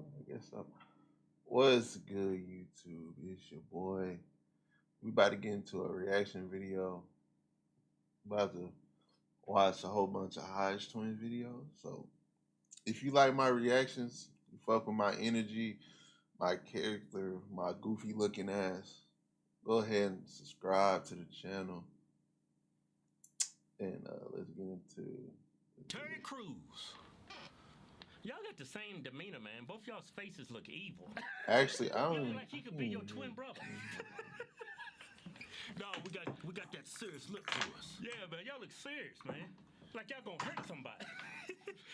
I guess so. What's good, YouTube? It's your boy. We about to get into a reaction video. About to watch a whole bunch of Hodge Twins videos. So if you like my reactions, you fuck with my energy, my character, my goofy looking ass, go ahead and subscribe to the channel. And let's get into Terry Crews. Y'all got the same demeanor, man. Both y'all's faces look evil. Actually, I You don't look like he could be your twin brother. No, we got that serious look to us. Yeah, man, y'all look serious, man. Like y'all gonna hurt somebody.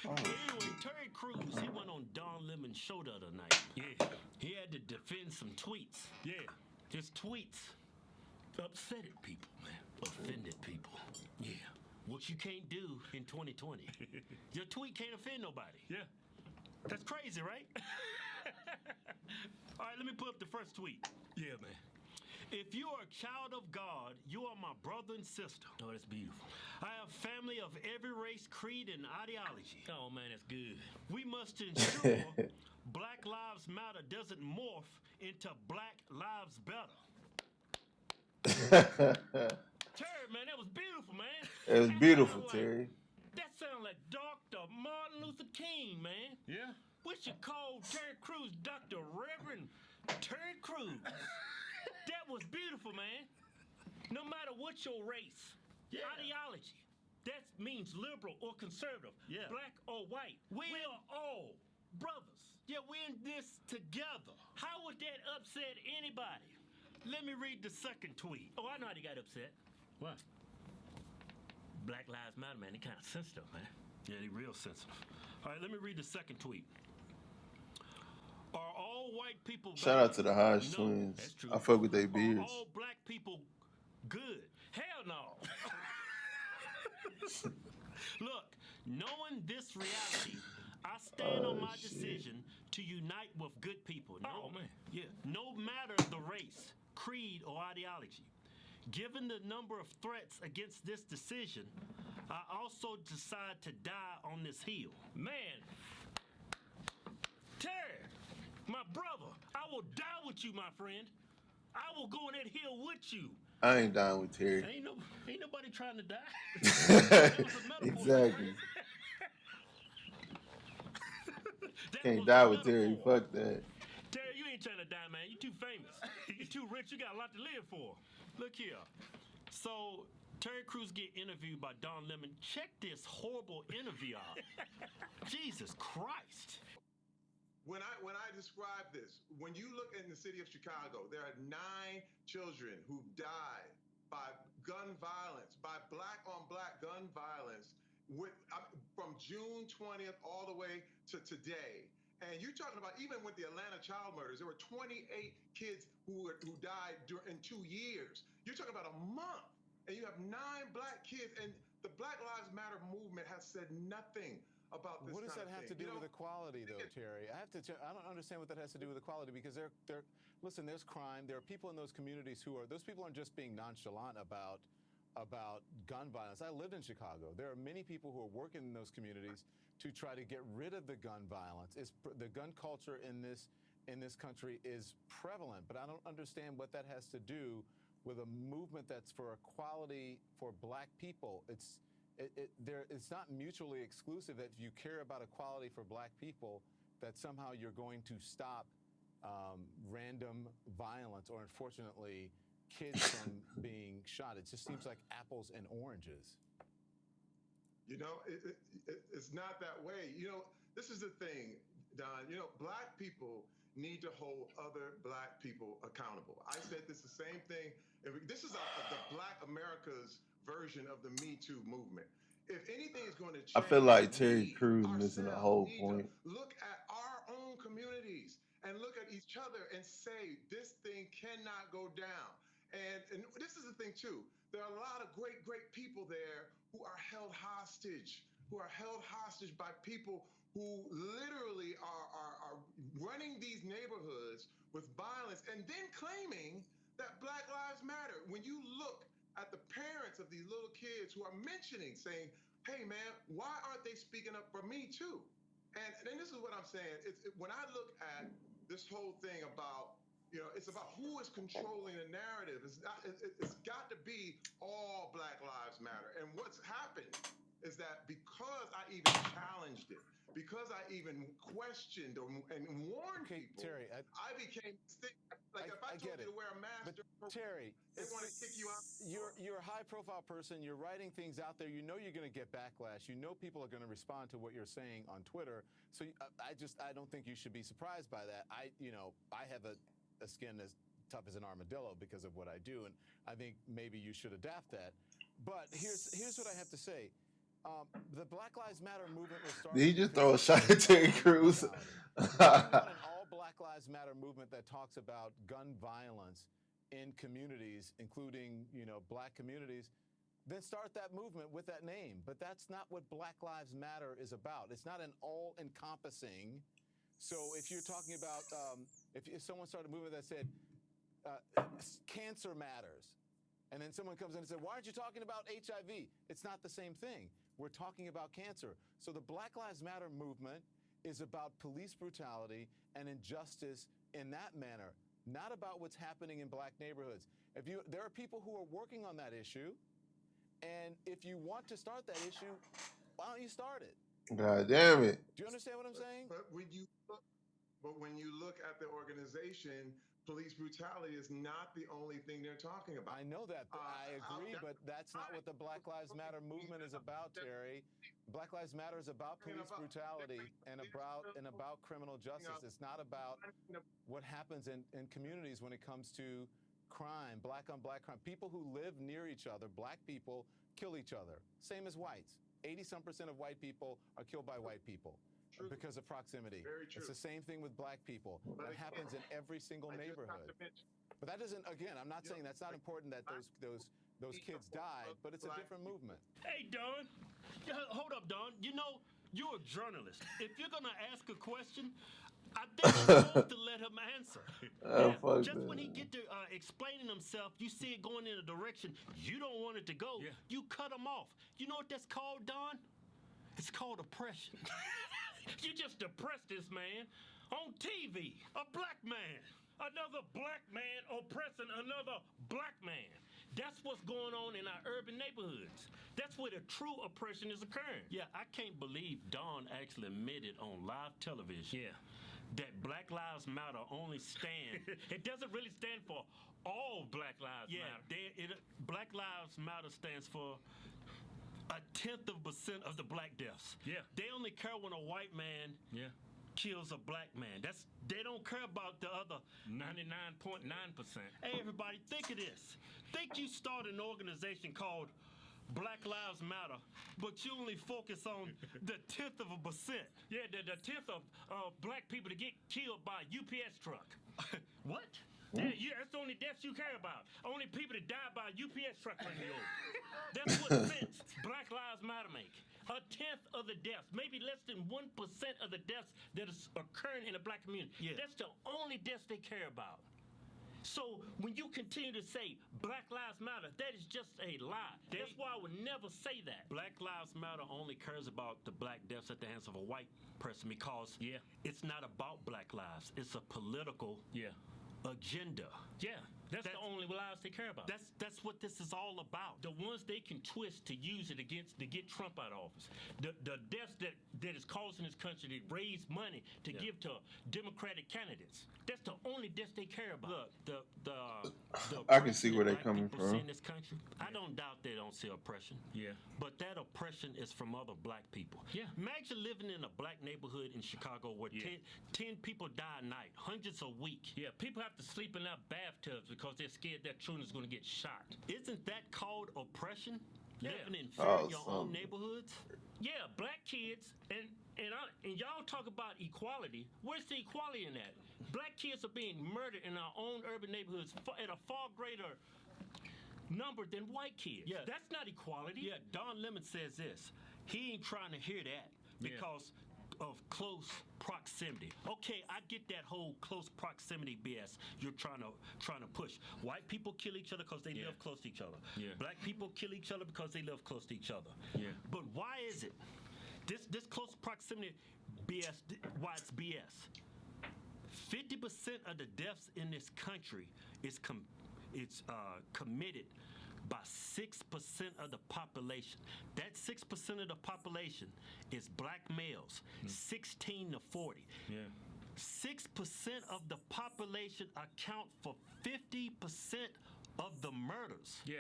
Anyway, Terry Crews, he went on Don Lemon's show the other night. Yeah, he had to defend some tweets. Yeah, his tweets upsetted people, man. Offended people. Yeah. What you can't do in 2020. Your tweet can't offend nobody. Yeah. That's crazy, right? All right, let me put up the first tweet. Yeah, man. If you are a child of God, you are my brother and sister. Oh, that's beautiful. I have family of every race, creed, and ideology. Oh, man, that's good. We must ensure Black Lives Matter doesn't morph into Black Lives Better. Terry, man, that was beautiful, man. It was beautiful, Terry. That sounds like Dr. Martin Luther King, man. Yeah. We should call Terry Crews Dr. Reverend Terry Crews. That was beautiful, man. No matter what your race, ideology, that means liberal or conservative, black or white. We are all brothers. Yeah, we're in this together. How would that upset anybody? Let me read the second tweet. Oh, I know how they got upset. What? Black Lives Matter, man. They kind of sensitive, man. Yeah, they real sensitive. All right, let me read the second tweet. Are all white people bad? Shout out to the Hodge No, Twins. that's true. I fuck with their Are beards. all black people good? Hell no. Look, knowing this reality, I stand on my decision to unite with good people. No, man. Yeah. No matter the race, creed, or ideology. Given the number of threats against this decision, I also decide to die on this hill. Man, Terry, my brother, I will die with you, my friend. I will go on that hill with you. I ain't dying with Terry. Ain't nobody trying to die. That was a metaphor. Exactly. That Can't was die a with Terry. metaphor. Fuck that. Terry, you ain't trying to die, man. You too famous. You too rich. You got a lot to live for. Look here. So Terry Crews get interviewed by Don Lemon. Check this horrible interview out. Jesus Christ. When I describe this, when you look in the city of Chicago, there are 9 children who died by gun violence, by black on black gun violence, from June 20th all the way to today. And you're talking about even with the Atlanta child murders, there were 28 kids who died in 2 years. You're talking about a month, and you have 9 black kids, and the Black Lives Matter movement has said nothing about this. What does that kind of have to thing. do with equality, though, Terry? I don't understand what that has to do with equality, because listen, there's crime. There are people in those communities those people aren't just being nonchalant about gun violence. I lived in Chicago. There are many people who are working in those communities to try to get rid of the gun violence. The gun culture in this country is prevalent, but I don't understand what that has to do with a movement that's for equality for black people. It's not mutually exclusive that if you care about equality for black people, that somehow you're going to stop random violence or, unfortunately, kids from being shot. It just seems like apples and oranges. You know, it's not that way. You know, this is the thing, Don. You know, black people need to hold other black people accountable. I said the same thing. This is the Black America's version of the Me Too movement. If anything is going to change, I feel like Terry Crews missing the whole point. Look at our own communities and look at each other and say, this thing cannot go down. And this is the thing, too. There are a lot of great, great people there who are held hostage, by people who literally are running these neighborhoods with violence and then claiming that Black Lives Matter. When you look at the parents of these little kids who are saying, hey, man, why aren't they speaking up for me, too? And then this is what I'm saying. When I look at this whole thing about, it's about who is controlling the narrative. It's not. It's got to be all Black Lives Matter. And what's happened is that because I even challenged it, because I even questioned and warned people, Terry, I became like if I told you to wear a mask, but Terry, they want to kick you out. You're a high-profile person. You're writing things out there. You know you're going to get backlash. You know people are going to respond to what you're saying on Twitter. So I don't think you should be surprised by that. I have a skin as tough as an armadillo because of what I do, and I think maybe you should adapt that. But here's what I have to say. The Black Lives Matter movement was started. Did he just throw a shot at Terry Crews? An all Black Lives Matter movement that talks about gun violence in communities, including, Black communities, then start that movement with that name. But that's not what Black Lives Matter is about. It's not an all-encompassing. So if you're talking about, if someone started a movement that said, cancer matters, and then someone comes in and said, why aren't you talking about HIV? It's not the same thing. We're talking about cancer. So the Black Lives Matter movement is about police brutality and injustice in that manner, not about what's happening in Black neighborhoods. There are people who are working on that issue, and if you want to start that issue, why don't you start it? God damn it. Do you understand what I'm saying? But when you look at the organization, police brutality is not the only thing they're talking about. I know that. I agree, but that's not what the Black Lives Matter movement is about, Terry. Black Lives Matter is about police brutality and about criminal justice. It's not about what happens in communities when it comes to crime, black on black crime. People who live near each other, Black people, kill each other. Same as whites. 80-some% of white people are killed by white people. True. Because of proximity. Very true. It's the same thing with Black people. That happens in every single neighborhood. But that doesn't, again, I'm not saying that's not important that those kids died, but it's a different movement. Hey, Don. Hold up, Don. You're a journalist. If you're going to ask a question, I think you're supposed to let him answer. Just when he get to explaining himself, you see it going in a direction you don't want it to go, you cut him off. You know what that's called, Don? It's called oppression. You just oppressed this man on TV. A Black man. Another Black man oppressing another Black man. That's what's going on in our urban neighborhoods. That's where the true oppression is occurring. Yeah, I can't believe Don actually admitted on live television that Black Lives Matter only stand. It doesn't really stand for all Black Lives Matter. Black Lives Matter stands for 0.1% of the Black deaths. Yeah. They only care when a white man kills a Black man. They don't care about the other 99.9%. Hey, everybody, think of this. Think you start an organization called Black Lives Matter, but you only focus on the 0.1%. Yeah, the 10th of Black people to get killed by a UPS truck. What? Yeah, that's the only deaths you care about. Only people that die by a UPS truck run you over. That's what sense Black Lives Matter make. 1/10 of the deaths, maybe less than 1% of the deaths that is occurring in the Black community. Yeah. That's the only deaths they care about. So when you continue to say Black Lives Matter, that is just a lie. That's why I would never say that. Black Lives Matter only cares about the Black deaths at the hands of a white person because it's not about Black lives. It's a political agenda. Yeah. That's the only lives they care about. That's what this is all about. The ones they can twist to use it against to get Trump out of office. The deaths that is causing this country to raise money to give to Democratic candidates. That's the only deaths they care about. Look, the I can see where they're coming from. In this country, I don't doubt they don't see oppression. Yeah. But that oppression is from other Black people. Yeah. Imagine living in a Black neighborhood in Chicago where 10 people die a night, hundreds a week. Yeah. People have to sleep in their bathtubs because they're scared their children is going to get shot. Isn't that called oppression? Living in fear in your own neighborhoods? Yeah, Black kids, and y'all talk about equality. Where's the equality in that? Black kids are being murdered in our own urban neighborhoods at a far greater number than white kids. Yeah. That's not equality. Yeah, Don Lemon says this. He ain't trying to hear that because of close proximity. Okay, I get that whole close proximity BS you're trying to push. White people kill each other because they live close to each other. Yeah. Black people kill each other because they live close to each other. Yeah. But why is it this close proximity BS. Why it's BS? 50% of the deaths in this country is committed by 6% of the population. That 6% of the population is black males, 16 to 40. Yeah. 6% of the population account for 50% of the murders. Yeah.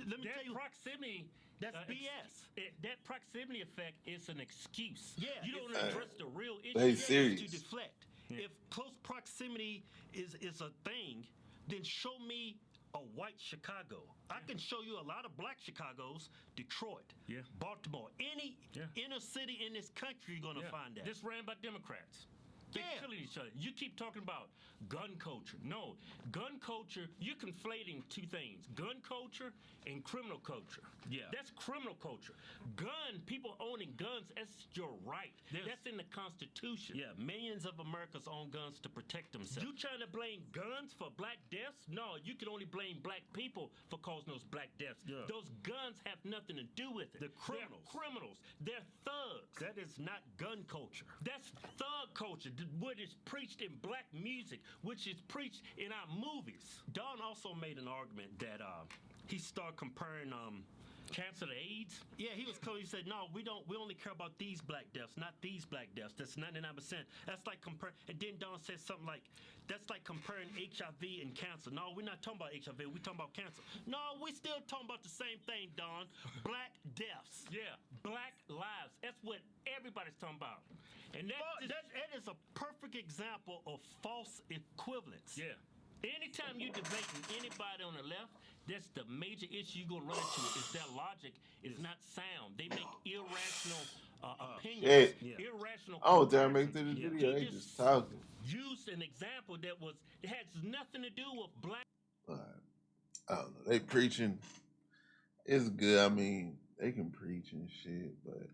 Let me That tell you, proximity. that's BS. That proximity effect is an excuse. Yeah, You don't it's- address the real issue. They It's serious. to deflect. Yeah. If close proximity is a thing, then show me a white Chicago. I can show you a lot of black Chicagos, Detroit, Yeah. Baltimore, any Yeah. inner city in this country, you're gonna find that. This ran by Democrats. They're Yeah. killing each other. You keep talking about gun culture. No, gun culture, you're conflating two things: gun culture and criminal culture. Yeah. That's criminal culture. People owning guns, that's your right. That's in the Constitution. Yeah, millions of Americans own guns to protect themselves. You trying to blame guns for black deaths? No, you can only blame black people for causing those black deaths. Yeah. Those guns have nothing to do with it. The criminals. They're criminals. They're thugs. That is not gun culture. That's thug culture, what is preached in black music, which is preached in our movies. Don also made an argument that he started comparing Cancer to AIDS? Yeah, he said, no, we only care about these black deaths, not these black deaths. That's 99%. That's like comparing, and then Don said something like, that's like comparing HIV and cancer. No, we're not talking about HIV, we're talking about cancer. No, we still talking about the same thing, Don. Black deaths. Yeah, black lives. That's what everybody's talking about. And That is a perfect example of false equivalence. yeah. Anytime you're debating anybody on the left, that's the major issue you're going to run into is their logic is not sound. They make irrational opinions. Shit. Yeah. Irrational Oh, damn, make comparisons. through this video. He They just talking. used an example that has nothing to do with black. I don't know. They preaching. It's good. I mean, they can preach and shit, but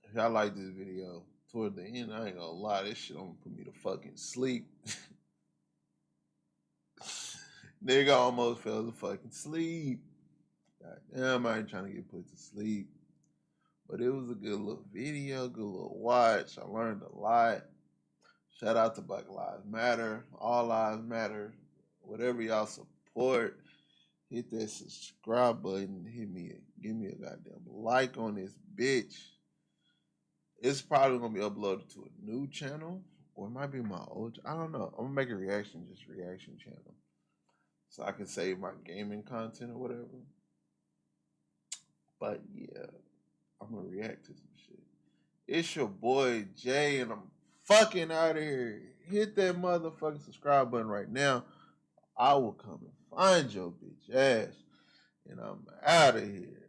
if y'all like this video, toward the end, I ain't gonna lie, this shit gonna put me to fucking sleep. Nigga almost fell to fucking sleep. God damn, I ain't trying to get put to sleep. But it was a good little video, good little watch. I learned a lot. Shout out to Black Lives Matter, All Lives Matter. Whatever y'all support, hit that subscribe button. Give me a goddamn like on this bitch. It's probably gonna be uploaded to a new channel, or it might be my old. I don't know. I'm gonna make a reaction channel, so I can save my gaming content or whatever. But yeah, I'm gonna react to some shit. It's your boy Jay, and I'm fucking out of here. Hit that motherfucking subscribe button right now. I will come and find your bitch ass, and I'm out of here.